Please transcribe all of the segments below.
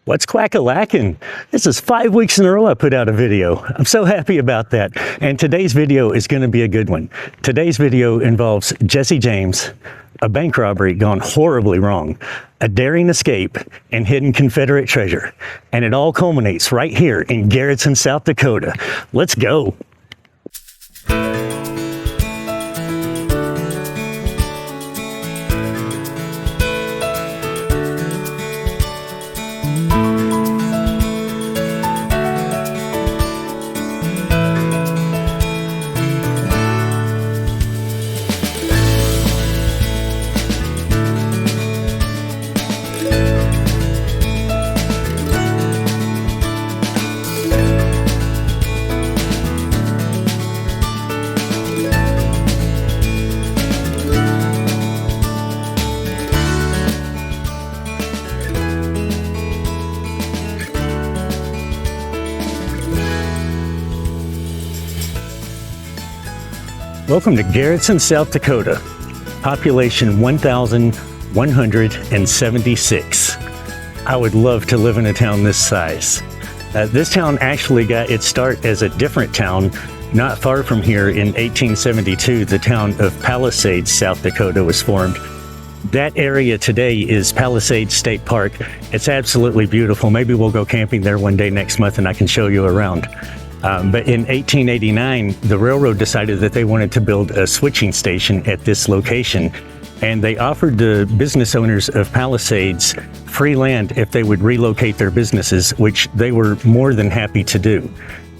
What's quack-a-lackin'? This is 5 weeks in a row I put out a video. I'm so happy about that. And today's video is going to be a good one. Today's video involves Jesse James, a bank robbery gone horribly wrong, a daring escape, and hidden Confederate treasure. And it all culminates right here in Garretson, South Dakota. Let's go. Welcome to Garretson, South Dakota. Population 1,176. I would love to live in a town this size. This town actually got its start as a different town not far from here. In 1872, the town of Palisades, South Dakota was formed. That area today is Palisades State Park. It's absolutely beautiful. Maybe we'll go camping there one day next month and I can show you around. But in 1889, the railroad decided that they wanted to build a switching station at this location, and they offered the business owners of Palisades free land if they would relocate their businesses, which they were more than happy to do.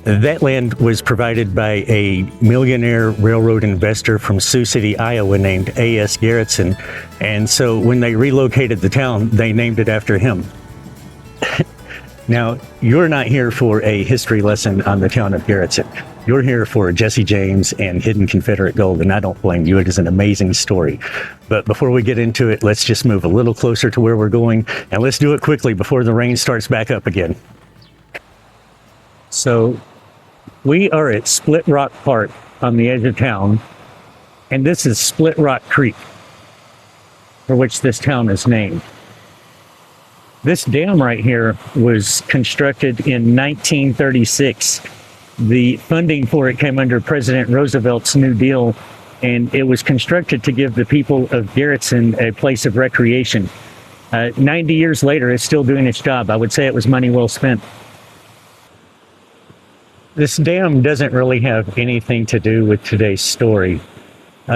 That land was provided by a millionaire railroad investor from Sioux City, Iowa, named A.S. Garretson, and so when they relocated the town, they named it after him. Now, you're not here for a history lesson on the town of Garretson. You're here for Jesse James and hidden Confederate gold, and I don't blame you. It is an amazing story. But before we get into it, let's just move a little closer to where we're going, and let's do it quickly before the rain starts back up again. So, we are at Split Rock Park on the edge of town, and this is Split Rock Creek, for which this town is named. This dam right here was constructed in 1936. The funding for it came under President Roosevelt's New Deal, and it was constructed to give the people of Garretson a place of recreation. 90 years later, it's still doing its job. I would say it was money well spent. This dam doesn't really have anything to do with today's story.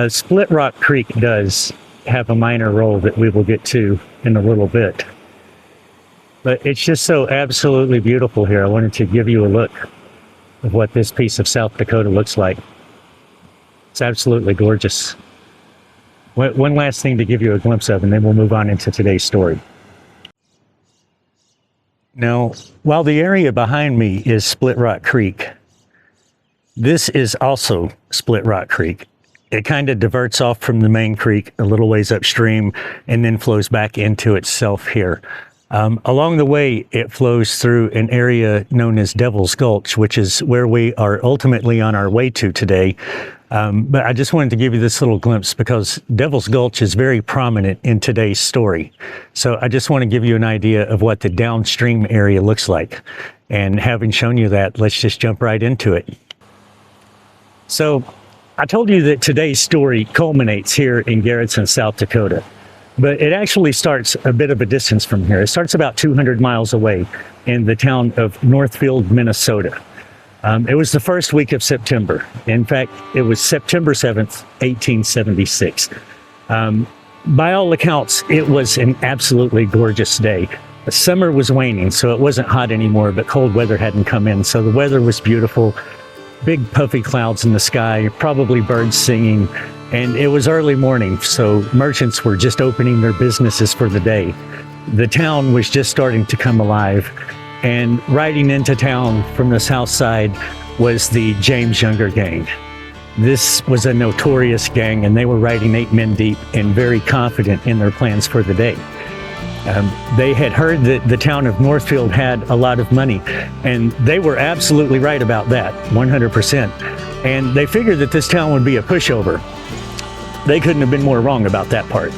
Split Rock Creek does have a minor role that we will get to in a little bit. But it's just so absolutely beautiful here. I wanted to give you a look of what this piece of South Dakota looks like. It's absolutely gorgeous. One last thing to give you a glimpse of, and then we'll move on into today's story. Now, while the area behind me is Split Rock Creek, this is also Split Rock Creek. It kind of diverts off from the main creek a little ways upstream and then flows back into itself here. Along the way, it flows through an area known as Devil's Gulch, which is where we are ultimately on our way to today. But I just wanted to give you this little glimpse because Devil's Gulch is very prominent in today's story. So I just want to give you an idea of what the downstream area looks like. And having shown you that, let's just jump right into it. So I told you that today's story culminates here in Garretson, South Dakota. But it actually starts a bit of a distance from here. It starts about 200 miles away in the town of Northfield, Minnesota. It was the first week of September. In fact, it was September 7th, 1876. By all accounts, it was an absolutely gorgeous day. The summer was waning, so it wasn't hot anymore, but cold weather hadn't come in. So the weather was beautiful. Big puffy clouds in the sky, probably birds singing. And it was early morning, so merchants were just opening their businesses for the day. The town was just starting to come alive, and riding into town from the south side was the James Younger Gang. This was a notorious gang, and they were riding 8 men deep and very confident in their plans for the day. They had heard that the town of Northfield had a lot of money, and they were absolutely right about that, 100%. And they figured that this town would be a pushover. They couldn't have been more wrong about that part.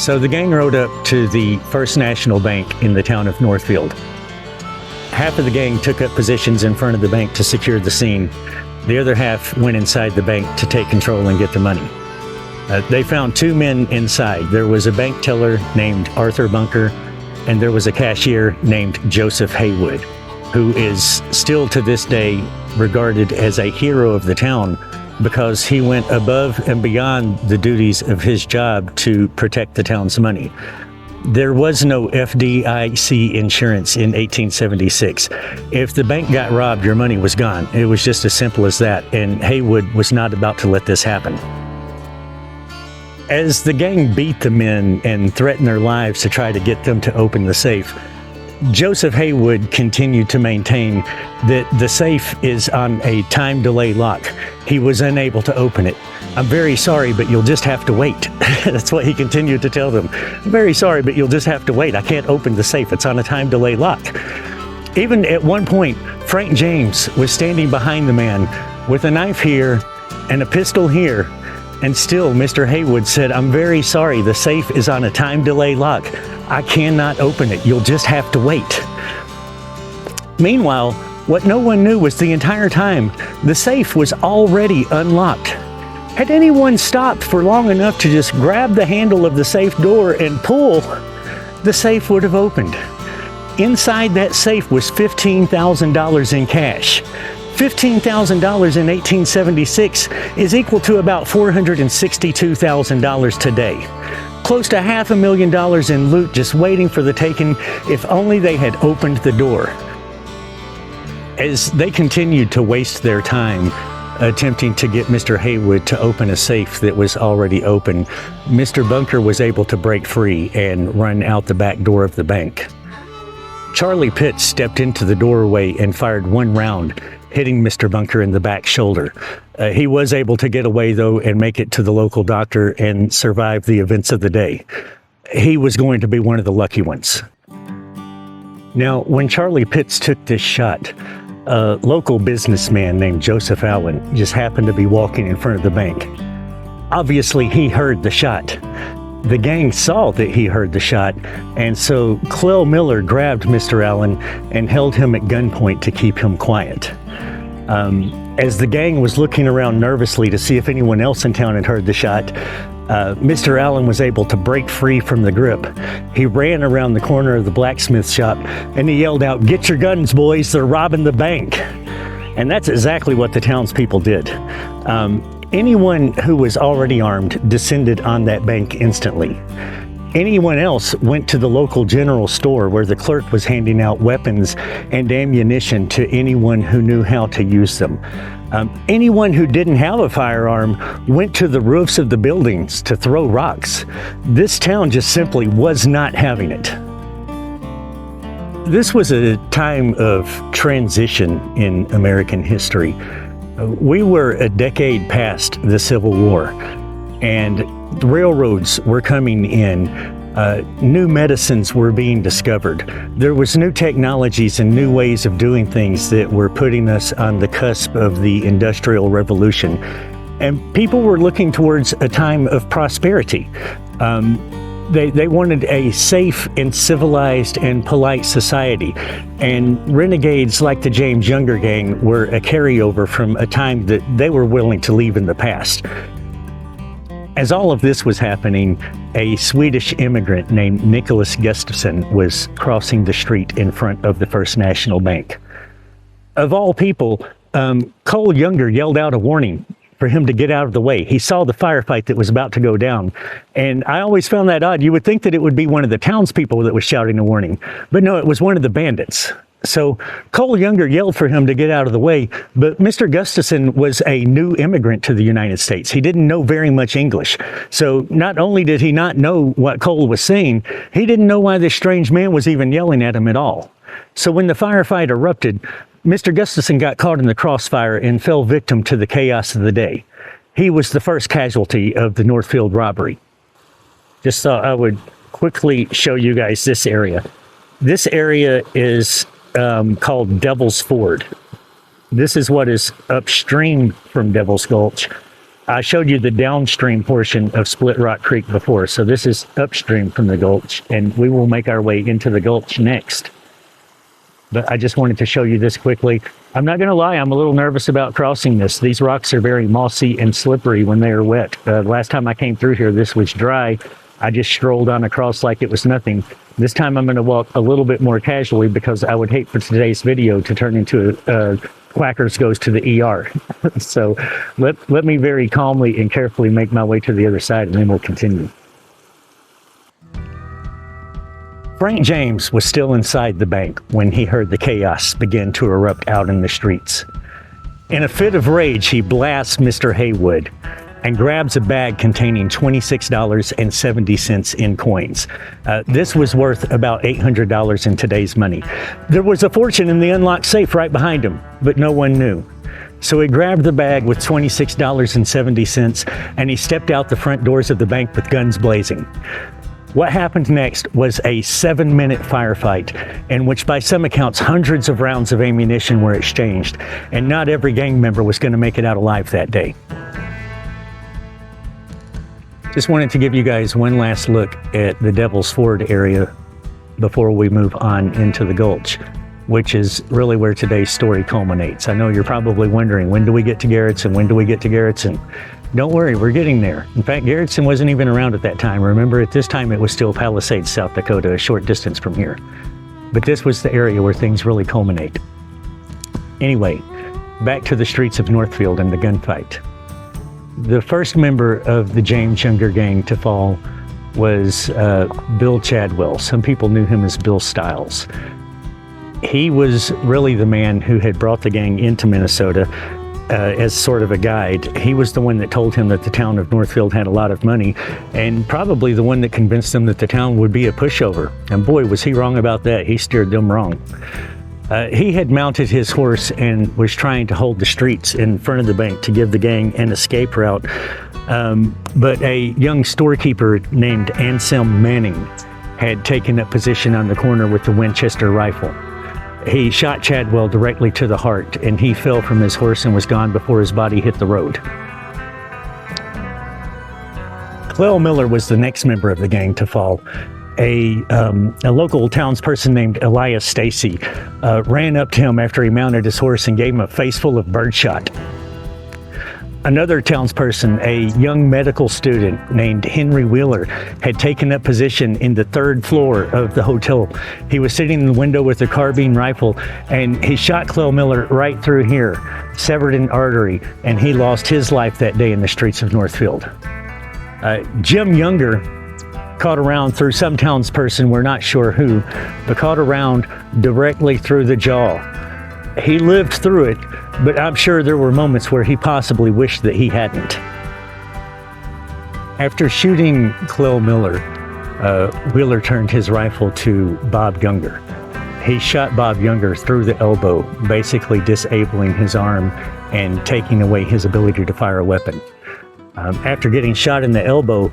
So the gang rode up to the First National Bank in the town of Northfield. Half of the gang took up positions in front of the bank to secure the scene. The other half went inside the bank to take control and get the money. They found two men inside. There was a bank teller named Arthur Bunker, and there was a cashier named Joseph Haywood, who is still to this day regarded as a hero of the town because he went above and beyond the duties of his job to protect the town's money. There was no FDIC insurance in 1876. If the bank got robbed, your money was gone. It was just as simple as that, and Haywood was not about to let this happen. As the gang beat the men and threatened their lives to try to get them to open the safe, Joseph Haywood continued to maintain that the safe is on a time delay lock. He was unable to open it. "I'm very sorry, but you'll just have to wait." That's what he continued to tell them. "I'm very sorry, but you'll just have to wait. I can't open the safe. It's on a time delay lock." Even at one point, Frank James was standing behind the man with a knife here and a pistol here. And still, Mr. Haywood said, "I'm very sorry, the safe is on a time delay lock. I cannot open it. You'll just have to wait." Meanwhile, what no one knew was the entire time, the safe was already unlocked. Had anyone stopped for long enough to just grab the handle of the safe door and pull, the safe would have opened. Inside that safe was $15,000 in cash. $15,000 in 1876 is equal to about $462,000 today. Close to $500,000 in loot just waiting for the taking if only they had opened the door. As they continued to waste their time attempting to get Mr. Haywood to open a safe that was already open, Mr. Bunker was able to break free and run out the back door of the bank. Charlie Pitts stepped into the doorway and fired one round, hitting Mr. Bunker in the back shoulder. He was able to get away, though, and make it to the local doctor and survive the events of the day. He was going to be one of the lucky ones. Now, when Charlie Pitts took this shot, a local businessman named Joseph Allen just happened to be walking in front of the bank. Obviously, he heard the shot. The gang saw that he heard the shot, and so Clell Miller grabbed Mr. Allen and held him at gunpoint to keep him quiet. As the gang was looking around nervously to see if anyone else in town had heard the shot, Mr. Allen was able to break free from the grip. He ran around the corner of the blacksmith shop and he yelled out, "Get your guns, boys, they're robbing the bank." And that's exactly what the townspeople did. Anyone who was already armed descended on that bank instantly. Anyone else went to the local general store where the clerk was handing out weapons and ammunition to anyone who knew how to use them. Anyone who didn't have a firearm went to the roofs of the buildings to throw rocks. This town just simply was not having it. This was a time of transition in American history. We were a decade past the Civil War, and railroads were coming in. New medicines were being discovered. There was new technologies and new ways of doing things that were putting us on the cusp of the Industrial Revolution. And people were looking towards a time of prosperity. They wanted a safe and civilized and polite society. And renegades like the James Younger Gang were a carryover from a time that they were willing to leave in the past. As all of this was happening, a Swedish immigrant named Nicholas Gustafson was crossing the street in front of the First National Bank. Of all people, Cole Younger yelled out a warning for him to get out of the way. He saw the firefight that was about to go down. And I always found that odd. You would think that it would be one of the townspeople that was shouting a warning, but no, it was one of the bandits. So Cole Younger yelled for him to get out of the way, but Mr. Gustafson was a new immigrant to the United States. He didn't know very much English. So not only did he not know what Cole was saying, he didn't know why this strange man was even yelling at him at all. So when the firefight erupted, Mr. Gustafson got caught in the crossfire and fell victim to the chaos of the day. He was the first casualty of the Northfield robbery. Just thought I would quickly show you guys this area. This area is called Devil's Ford. This is what is upstream from Devil's Gulch. I showed you the downstream portion of Split Rock Creek before, so this is upstream from the Gulch, and we will make our way into the Gulch next. But I just wanted to show you this quickly. I'm not going to lie, I'm a little nervous about crossing this. These rocks are very mossy and slippery when they are wet. Last time I came through here, this was dry. I just strolled on across like it was nothing. This time I'm going to walk a little bit more casually because I would hate for today's video to turn into Quackers goes to the ER. So let me very calmly and carefully make my way to the other side, and then we'll continue. Frank James was still inside the bank when he heard the chaos begin to erupt out in the streets. In a fit of rage, he blasts Mr. Haywood and grabs a bag containing $26.70 in coins. This was worth about $800 in today's money. There was a fortune in the unlocked safe right behind him, but no one knew. So he grabbed the bag with $26.70 and he stepped out the front doors of the bank with guns blazing. What happened next was a 7-minute firefight in which, by some accounts, hundreds of rounds of ammunition were exchanged, and not every gang member was going to make it out alive that day. Just wanted to give you guys one last look at the Devil's Ford area before we move on into the Gulch, which is really where today's story culminates. I know you're probably wondering, when do we get to Garretson? When do we get to Garretson? Don't worry, we're getting there. In fact, Garretson wasn't even around at that time. Remember, at this time it was still Palisades, South Dakota, a short distance from here. But this was the area where things really culminate. Anyway, back to the streets of Northfield and the gunfight. The first member of the James Younger gang to fall was Bill Chadwell. Some people knew him as Bill Stiles. He was really the man who had brought the gang into Minnesota as sort of a guide. He was the one that told him that the town of Northfield had a lot of money, and probably the one that convinced them that the town would be a pushover. And boy, was he wrong about that. He steered them wrong. He had mounted his horse and was trying to hold the streets in front of the bank to give the gang an escape route. But a young storekeeper named Anselm Manning had taken up position on the corner with the Winchester rifle. He shot Chadwell directly to the heart, and he fell from his horse and was gone before his body hit the road. Clell Miller was the next member of the gang to fall. A local townsperson named Elias Stacy ran up to him after he mounted his horse and gave him a face full of birdshot. Another townsperson, a young medical student named Henry Wheeler, had taken up position in the third floor of the hotel. He was sitting in the window with a carbine rifle, and he shot Clell Miller right through here, severed an artery, and he lost his life that day in the streets of Northfield. Jim Younger caught a round through some townsperson, we're not sure who, but caught a round directly through the jaw. He lived through it, but I'm sure there were moments where he possibly wished that he hadn't. After shooting Clell Miller, Wheeler turned his rifle to Bob Younger. He shot Bob Younger through the elbow, basically disabling his arm and taking away his ability to fire a weapon. After getting shot in the elbow,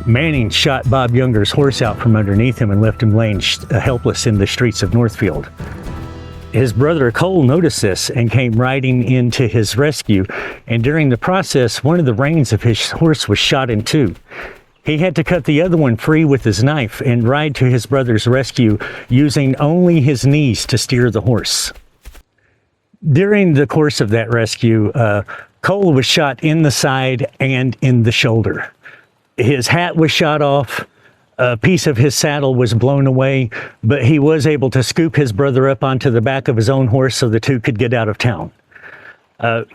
Manning shot Bob Younger's horse out from underneath him and left him laying helpless in the streets of Northfield. His brother Cole noticed this and came riding into his rescue, and during the process, one of the reins of his horse was shot in two. He had to cut the other one free with his knife and ride to his brother's rescue, using only his knees to steer the horse. During the course of that rescue, Cole was shot in the side and in the shoulder. His hat was shot off. A piece of his saddle was blown away, but he was able to scoop his brother up onto the back of his own horse so the two could get out of town.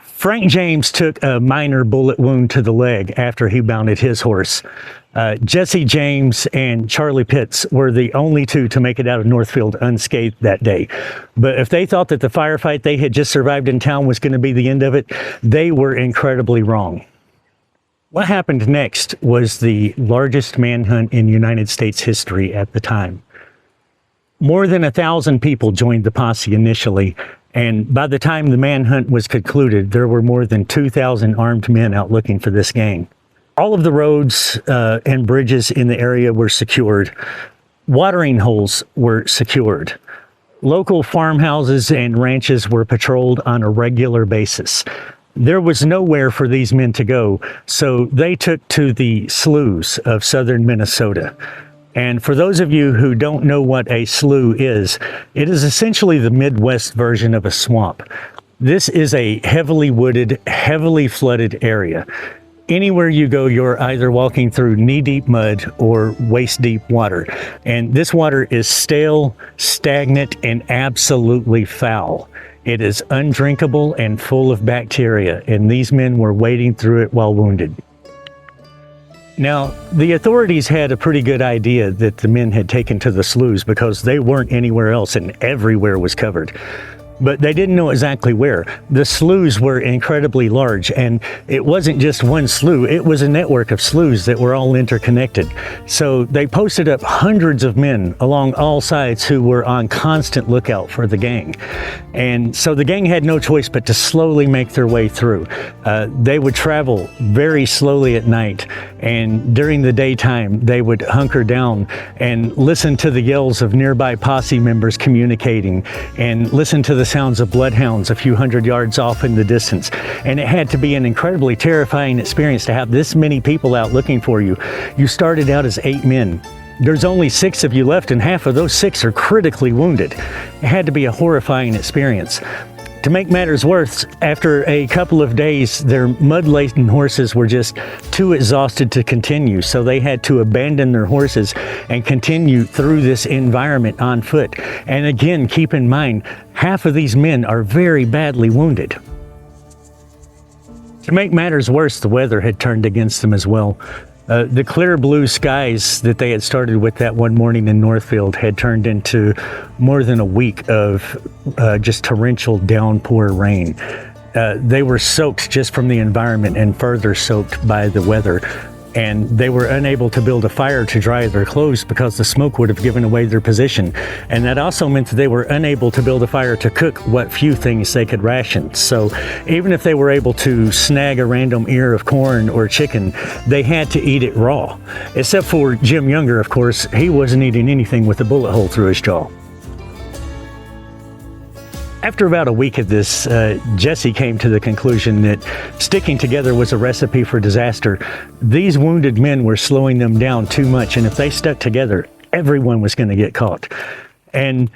Frank James took a minor bullet wound to the leg after he mounted his horse. Jesse James and Charlie Pitts were the only two to make it out of Northfield unscathed that day. But if they thought that the firefight they had just survived in town was going to be the end of it, they were incredibly wrong. What happened next was the largest manhunt in United States history at the time. More than 1,000 people joined the posse initially, and by the time the manhunt was concluded, there were more than 2,000 armed men out looking for this gang. All of the roads and bridges in the area were secured. Watering holes were secured. Local farmhouses and ranches were patrolled on a regular basis. There was nowhere for these men to go, so they took to the sloughs of southern Minnesota. And for those of you who don't know what a slough is, it is essentially the Midwest version of a swamp. This is a heavily wooded, heavily flooded area. Anywhere you go, you're either walking through knee-deep mud or waist-deep water. And this water is stale, stagnant, and absolutely foul. It is undrinkable and full of bacteria, and these men were wading through it while wounded. Now, the authorities had a pretty good idea that the men had taken to the sloughs because they weren't anywhere else and everywhere was covered. But they didn't know exactly where. The sloughs were incredibly large, and it wasn't just one slough, it was a network of sloughs that were all interconnected. So they posted up hundreds of men along all sides who were on constant lookout for the gang. And so the gang had no choice but to slowly make their way through. They would travel very slowly at night, and during the daytime they would hunker down and listen to the yells of nearby posse members communicating, and listen to the sounds of bloodhounds a few hundred yards off in the distance. And it had to be an incredibly terrifying experience to have this many people out looking for you. You started out as 8 men. There's only 6 of you left, and half of those 6 are critically wounded. It had to be a horrifying experience. To make matters worse, after a couple of days, their mud-laden horses were just too exhausted to continue, so they had to abandon their horses and continue through this environment on foot. And again, keep in mind, half of these men are very badly wounded. To make matters worse, the weather had turned against them as well. The clear blue skies that they had started with that one morning in Northfield had turned into more than a week of just torrential downpour rain. They were soaked just from the environment and further soaked by the weather. And they were unable to build a fire to dry their clothes because the smoke would have given away their position. And that also meant that they were unable to build a fire to cook what few things they could ration. So even if they were able to snag a random ear of corn or chicken, they had to eat it raw. Except for Jim Younger, of course, he wasn't eating anything with a bullet hole through his jaw. After about a week of this, Jesse came to the conclusion that sticking together was a recipe for disaster. These wounded men were slowing them down too much, and if they stuck together, everyone was going to get caught. And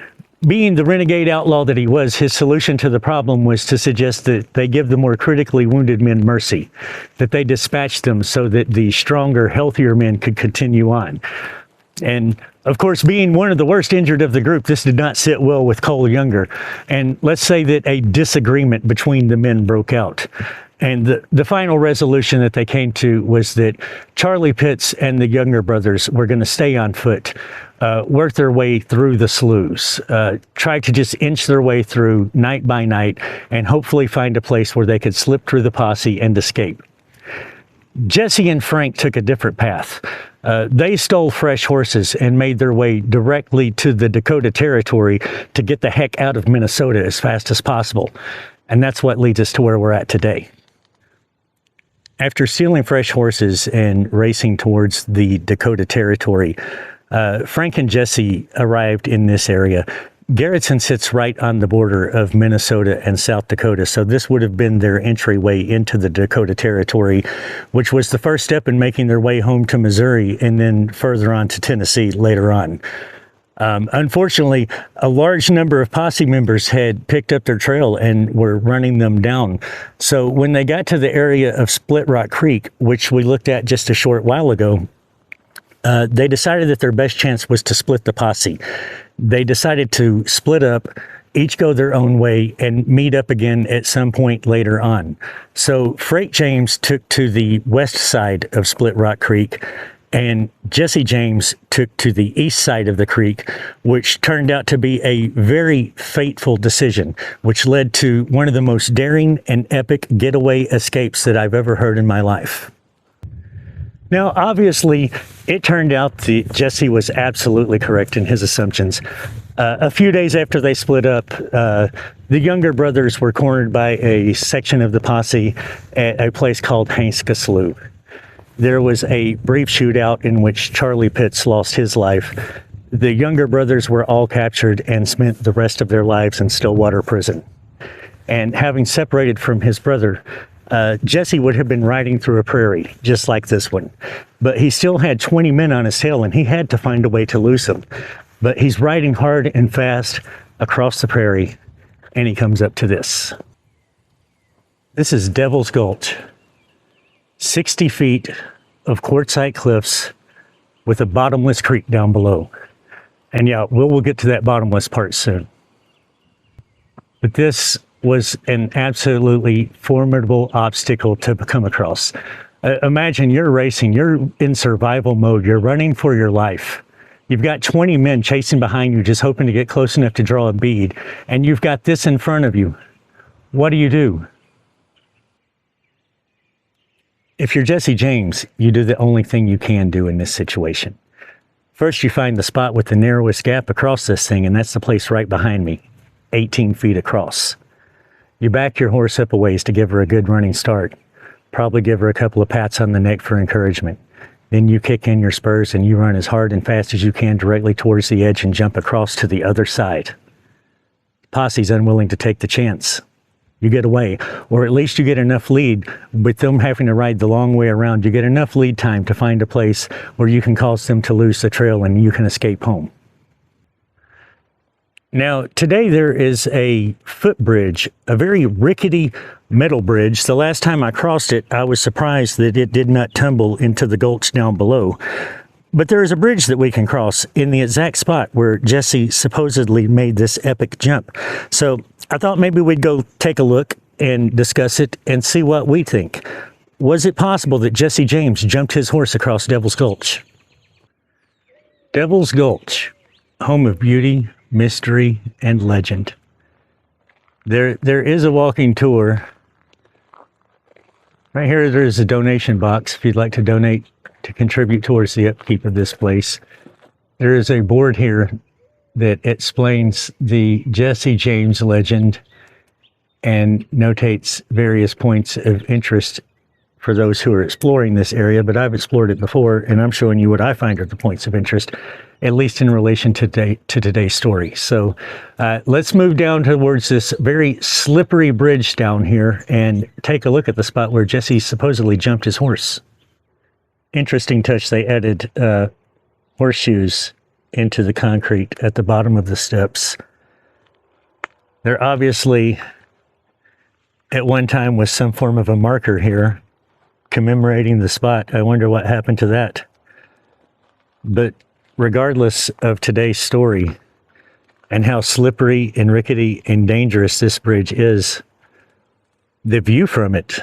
being the renegade outlaw that he was, his solution to the problem was to suggest that they give the more critically wounded men mercy, that they dispatch them so that the stronger, healthier men could continue on. And of course, being one of the worst injured of the group, this did not sit well with Cole Younger. And let's say that a disagreement between the men broke out. And the final resolution that they came to was that Charlie Pitts and the Younger brothers were going to stay on foot, work their way through the sloughs, try to just inch their way through night by night, and hopefully find a place where they could slip through the posse and escape. Jesse and Frank took a different path. They stole fresh horses and made their way directly to the Dakota territory to get the heck out of Minnesota as fast as possible. And that's what leads us to where we're at today. After stealing fresh horses and racing towards the Dakota territory, Frank and Jesse arrived in this area. Garretson sits right on the border of Minnesota and South Dakota, so this would have been their entryway into the Dakota Territory, which was the first step in making their way home to Missouri and then further on to Tennessee later on. Unfortunately, a large number of posse members had picked up their trail and were running them down. So when they got to the area of Split Rock Creek, which we looked at just a short while ago, they decided that their best chance was to split the posse. They decided to split up, each go their own way, and meet up again at some point later on. So Freight James took to the west side of Split Rock Creek, and Jesse James took to the east side of the creek, which turned out to be a very fateful decision, which led to one of the most daring and epic getaway escapes that I've ever heard in my life. Now, obviously, it turned out that Jesse was absolutely correct in his assumptions. A few days after they split up, the Younger brothers were cornered by a section of the posse at a place called Hainska Slough. There was a brief shootout in which Charlie Pitts lost his life. The Younger brothers were all captured and spent the rest of their lives in Stillwater Prison. And having separated from his brother, Jesse would have been riding through a prairie just like this one. But he still had 20 men on his tail, and he had to find a way to loose them. But he's riding hard and fast across the prairie, and he comes up to this. This is Devil's Gulch. 60 feet of quartzite cliffs with a bottomless creek down below. And yeah, we'll get to that bottomless part soon. But this was an absolutely formidable obstacle to come across. Imagine you're racing, you're in survival mode, you're running for your life. You've got 20 men chasing behind you, just hoping to get close enough to draw a bead, and you've got this in front of you. What do? If you're Jesse James, you do the only thing you can do in this situation. First, you find the spot with the narrowest gap across this thing, and that's the place right behind me, 18 feet across. You back your horse up a ways to give her a good running start. Probably give her a couple of pats on the neck for encouragement. Then you kick in your spurs and you run as hard and fast as you can directly towards the edge and jump across to the other side. Posse's unwilling to take the chance. You get away, or at least you get enough lead with them having to ride the long way around. You get enough lead time to find a place where you can cause them to lose the trail and you can escape home. Now, today there is a footbridge, a very rickety metal bridge. The last time I crossed it, I was surprised that it did not tumble into the gulch down below. But there is a bridge that we can cross in the exact spot where Jesse supposedly made this epic jump. So I thought maybe we'd go take a look and discuss it and see what we think. Was it possible that Jesse James jumped his horse across Devil's Gulch? Devil's Gulch, home of beauty, mystery, and legend. There is a walking tour. Right here, there's a donation box if you'd like to donate to contribute towards the upkeep of this place. There is a board here that explains the Jesse James legend and notates various points of interest for those who are exploring this area, but I've explored it before, and I'm showing you what I find are the points of interest, at least in relation to today's story. So let's move down towards this very slippery bridge down here and take a look at the spot where Jesse supposedly jumped his horse. Interesting touch, they added horseshoes into the concrete at the bottom of the steps. There obviously at one time was some form of a marker here commemorating the spot. I wonder what happened to that. But regardless of today's story and how slippery and rickety and dangerous this bridge is, the view from it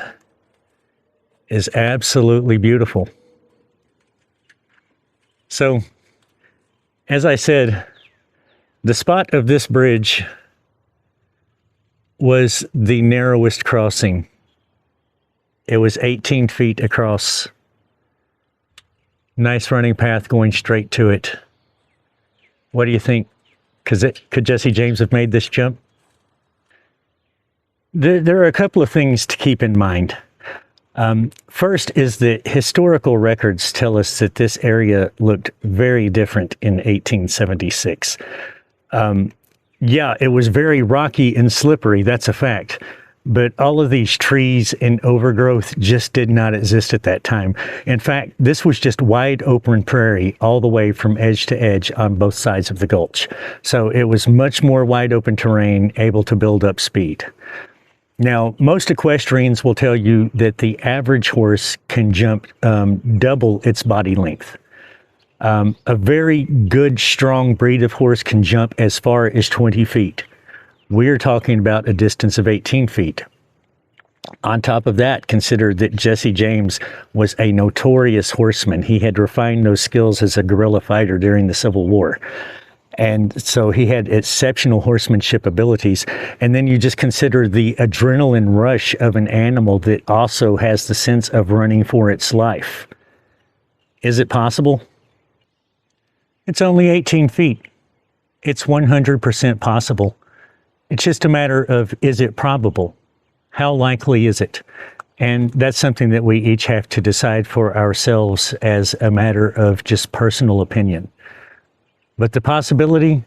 is absolutely beautiful. So, as I said, the spot of this bridge was the narrowest crossing. It was 18 feet across. Nice running path going straight to it. What do you think? Could Jesse James have made this jump? There are a couple of things to keep in mind. First is that historical records tell us that this area looked very different in 1876. Yeah, it was very rocky and slippery, that's a fact. But all of these trees and overgrowth just did not exist at that time. In fact, this was just wide open prairie all the way from edge to edge on both sides of the gulch. So it was much more wide open terrain, able to build up speed. Now, most equestrians will tell you that the average horse can jump double its body length. A very good, strong breed of horse can jump as far as 20 feet. We're talking about a distance of 18 feet. On top of that, consider that Jesse James was a notorious horseman. He had refined those skills as a guerrilla fighter during the Civil War. And so he had exceptional horsemanship abilities. And then you just consider the adrenaline rush of an animal that also has the sense of running for its life. Is it possible? It's only 18 feet. It's 100% possible. It's just a matter of, is it probable? How likely is it? And that's something that we each have to decide for ourselves as a matter of just personal opinion. But the possibility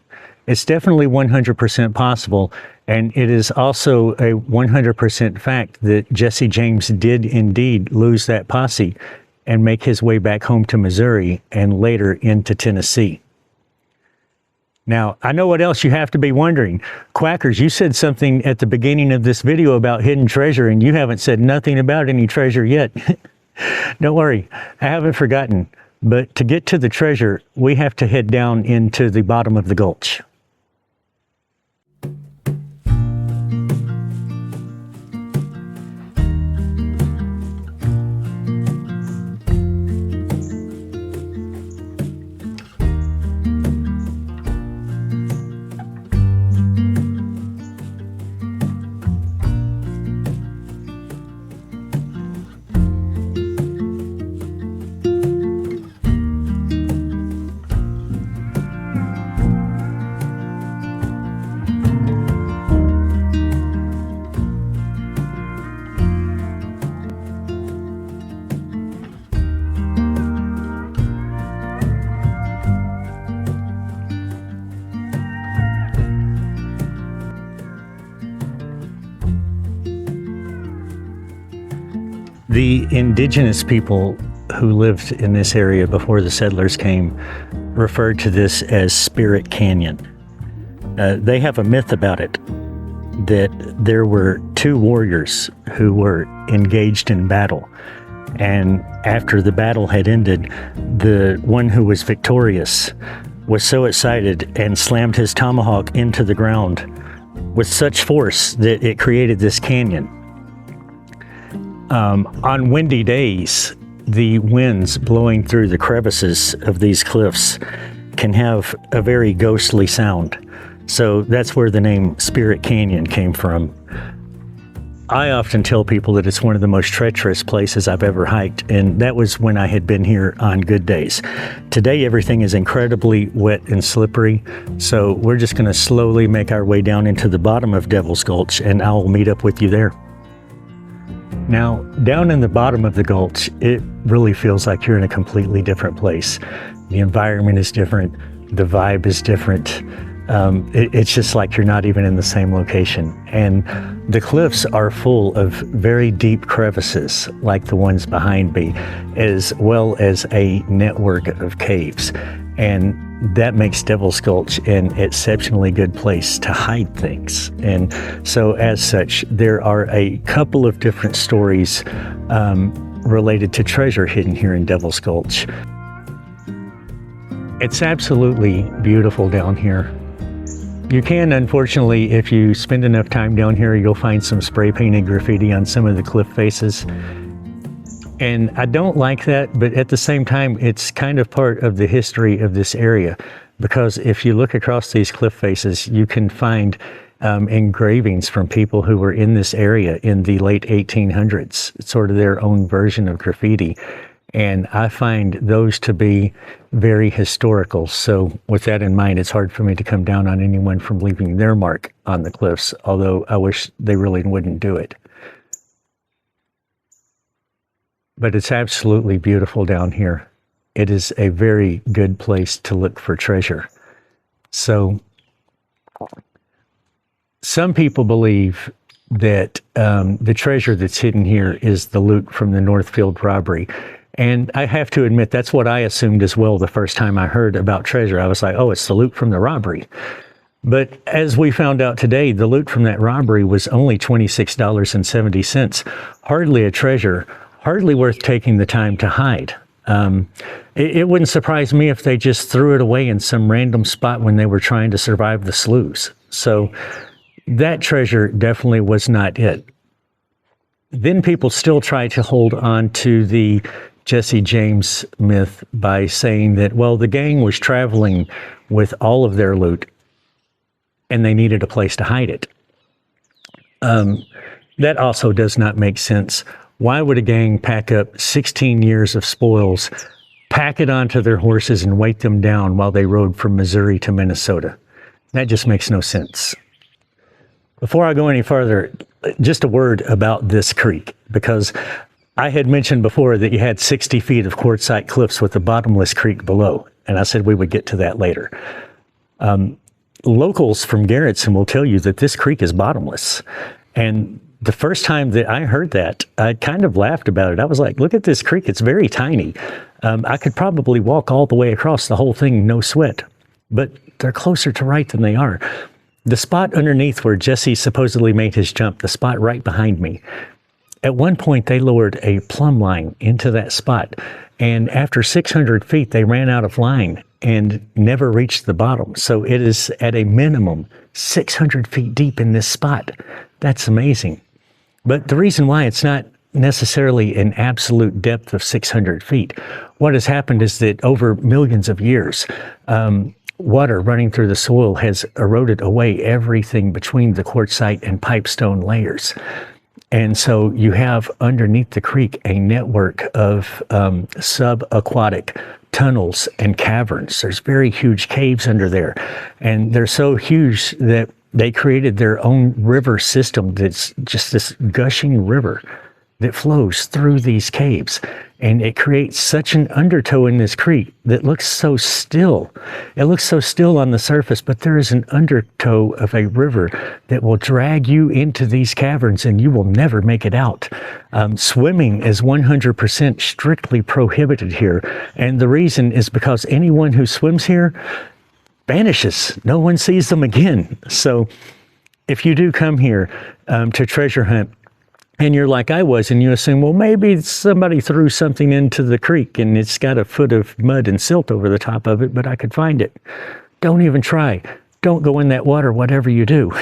It's definitely 100% possible, and it is also a 100% fact that Jesse James did indeed lose that posse and make his way back home to Missouri and later into Tennessee. Now, I know what else you have to be wondering. Quackers, you said something at the beginning of this video about hidden treasure, and you haven't said nothing about any treasure yet. Don't worry, I haven't forgotten. But to get to the treasure, we have to head down into the bottom of the gulch. The indigenous people who lived in this area before the settlers came referred to this as Spirit Canyon. They have a myth about it, that there were two warriors who were engaged in battle. And after the battle had ended, the one who was victorious was so excited and slammed his tomahawk into the ground with such force that it created this canyon. On windy days, the winds blowing through the crevices of these cliffs can have a very ghostly sound. So that's where the name Spirit Canyon came from. I often tell people that it's one of the most treacherous places I've ever hiked, and that was when I had been here on good days. Today, everything is incredibly wet and slippery, so we're just going to slowly make our way down into the bottom of Devil's Gulch, and I'll meet up with you there. Now, down in the bottom of the gulch, it really feels like you're in a completely different place. The environment is different, the vibe is different. It's just like you're not even in the same location. And the cliffs are full of very deep crevices, like the ones behind me, as well as a network of caves. And that makes Devil's Gulch an exceptionally good place to hide things. And so as such, there are a couple of different stories related to treasure hidden here in Devil's Gulch. It's absolutely beautiful down here. You can, unfortunately, if you spend enough time down here, you'll find some spray painted graffiti on some of the cliff faces. And I don't like that, but at the same time, it's kind of part of the history of this area, because if you look across these cliff faces, you can find engravings from people who were in this area in the late 1800s. It's sort of their own version of graffiti. And I find those to be very historical. So with that in mind, it's hard for me to come down on anyone from leaving their mark on the cliffs, although I wish they really wouldn't do it. But it's absolutely beautiful down here. It is a very good place to look for treasure. So some people believe that the treasure that's hidden here is the loot from the Northfield robbery. And I have to admit, that's what I assumed as well the first time I heard about treasure. I was like, oh, it's the loot from the robbery. But as we found out today, the loot from that robbery was only $26.70. Hardly a treasure, hardly worth taking the time to hide. It wouldn't surprise me if they just threw it away in some random spot when they were trying to survive the sloughs. So that treasure definitely was not it. Then people still try to hold on to the Jesse James myth by saying that, well, the gang was traveling with all of their loot and they needed a place to hide it. That also does not make sense. Why would a gang pack up 16 years of spoils, pack it onto their horses and weight them down while they rode from Missouri to Minnesota? That just makes no sense. Before I go any further, just a word about this creek, because I had mentioned before that you had 60 feet of quartzite cliffs with a bottomless creek below, and I said we would get to that later. locals from Garretson will tell you that this creek is bottomless. And the first time that I heard that, I kind of laughed about it. I was like, look at this creek. It's very tiny. I could probably walk all the way across the whole thing, no sweat. But they're closer to right than they are. The spot underneath where Jesse supposedly made his jump, the spot right behind me, at one point they lowered a plumb line into that spot. And after 600 feet, they ran out of line and never reached the bottom. So it is at a minimum 600 feet deep in this spot. That's amazing. But the reason why it's not necessarily an absolute depth of 600 feet, what has happened is that over millions of years, water running through the soil has eroded away everything between the quartzite and pipestone layers. And so you have underneath the creek a network of subaquatic tunnels and caverns. There's very huge caves under there. And they're so huge that they created their own river system that's just this gushing river that flows through these caves. And it creates such an undertow in this creek that looks so still. It looks so still on the surface, but there is an undertow of a river that will drag you into these caverns and you will never make it out. Swimming is 100% strictly prohibited here. And the reason is because anyone who swims here vanishes. No one sees them again. So if you do come here to treasure hunt, and you're like I was, and you assume, well, maybe somebody threw something into the creek and it's got a foot of mud and silt over the top of it, but I could find it. Don't even try. Don't go in that water, whatever you do.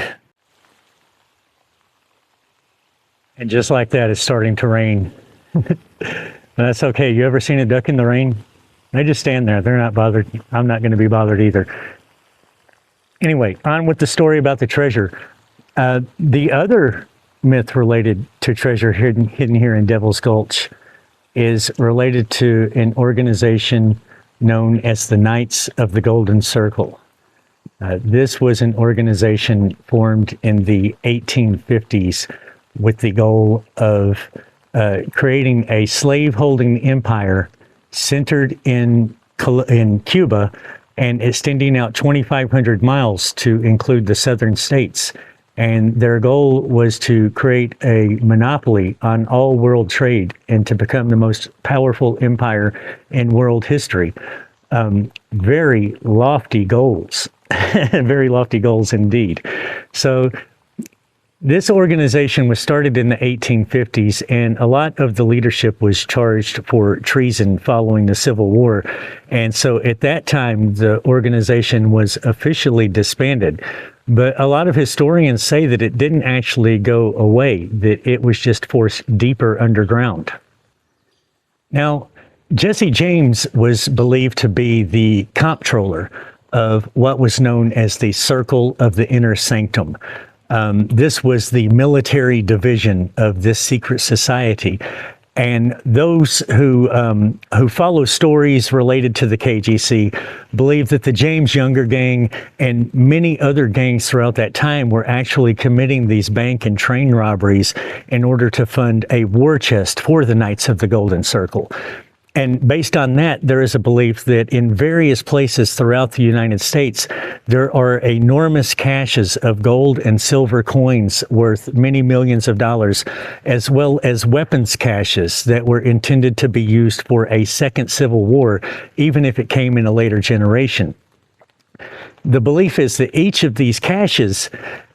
And just like that, it's starting to rain. That's okay. You ever seen a duck in the rain? They just stand there. They're not bothered. I'm not going to be bothered either. Anyway, on with the story about the treasure. The other myth related to treasure hidden here in Devil's Gulch is related to an organization known as the Knights of the Golden Circle. This was an organization formed in the 1850s with the goal of creating a slave-holding empire centered in Cuba and extending out 2,500 miles to include the southern states. And their goal was to create a monopoly on all world trade and to become the most powerful empire in world history. Very lofty goals, very lofty goals indeed. So this organization was started in the 1850s, and a lot of the leadership was charged for treason following the Civil War. And so at that time, the organization was officially disbanded. But a lot of historians say that it didn't actually go away, that it was just forced deeper underground. Now, Jesse James was believed to be the comptroller of what was known as the Circle of the Inner Sanctum. This was the military division of this secret society. And those who follow stories related to the KGC believe that the James Younger gang and many other gangs throughout that time were actually committing these bank and train robberies in order to fund a war chest for the Knights of the Golden Circle. And based on that, there is a belief that in various places throughout the United States, there are enormous caches of gold and silver coins worth many millions of dollars, as well as weapons caches that were intended to be used for a second civil war, even if it came in a later generation. The belief is that each of these caches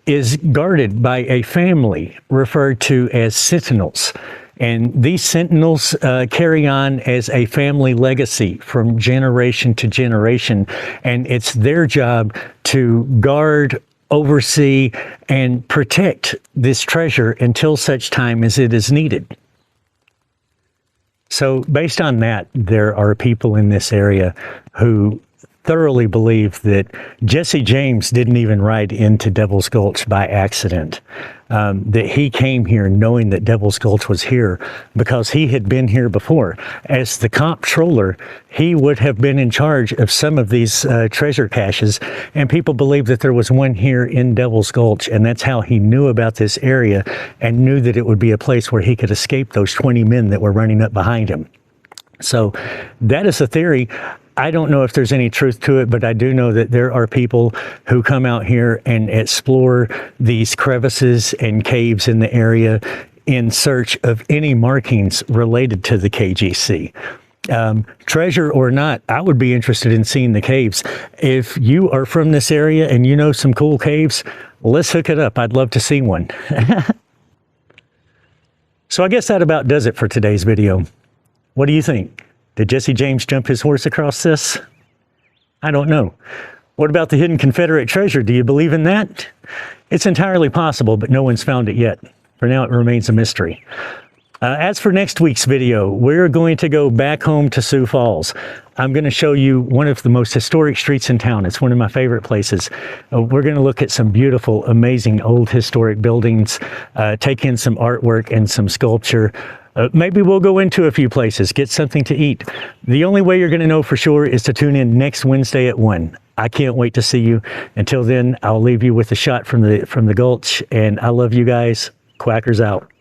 is guarded by a family referred to as sentinels. And these sentinels carry on as a family legacy from generation to generation. And it's their job to guard, oversee, and protect this treasure until such time as it is needed. So based on that, there are people in this area who thoroughly believe that Jesse James didn't even ride into Devil's Gulch by accident. That he came here knowing that Devil's Gulch was here because he had been here before. As the comptroller, he would have been in charge of some of these treasure caches, and people believe that there was one here in Devil's Gulch, and that's how he knew about this area and knew that it would be a place where he could escape those 20 men that were running up behind him. So that is a theory. I don't know if there's any truth to it, but I do know that there are people who come out here and explore these crevices and caves in the area in search of any markings related to the KGC. Treasure or not, I would be interested in seeing the caves. If you are from this area and you know some cool caves, let's hook it up. I'd love to see one. So I guess that about does it for today's video. What do you think? Did Jesse James jump his horse across this? I don't know. What about the hidden Confederate treasure? Do you believe in that? It's entirely possible, but no one's found it yet. For now, it remains a mystery. As for next week's video, we're going to go back home to Sioux Falls. I'm going to show you one of the most historic streets in town. It's one of my favorite places. We're going to look at some beautiful, amazing old historic buildings, take in some artwork and some sculpture. Maybe we'll go into a few places, get something to eat. The only way you're going to know for sure is to tune in next Wednesday at 1. I can't wait to see you. Until then, I'll leave you with a shot from the Gulch, and I love you guys. Quackers out.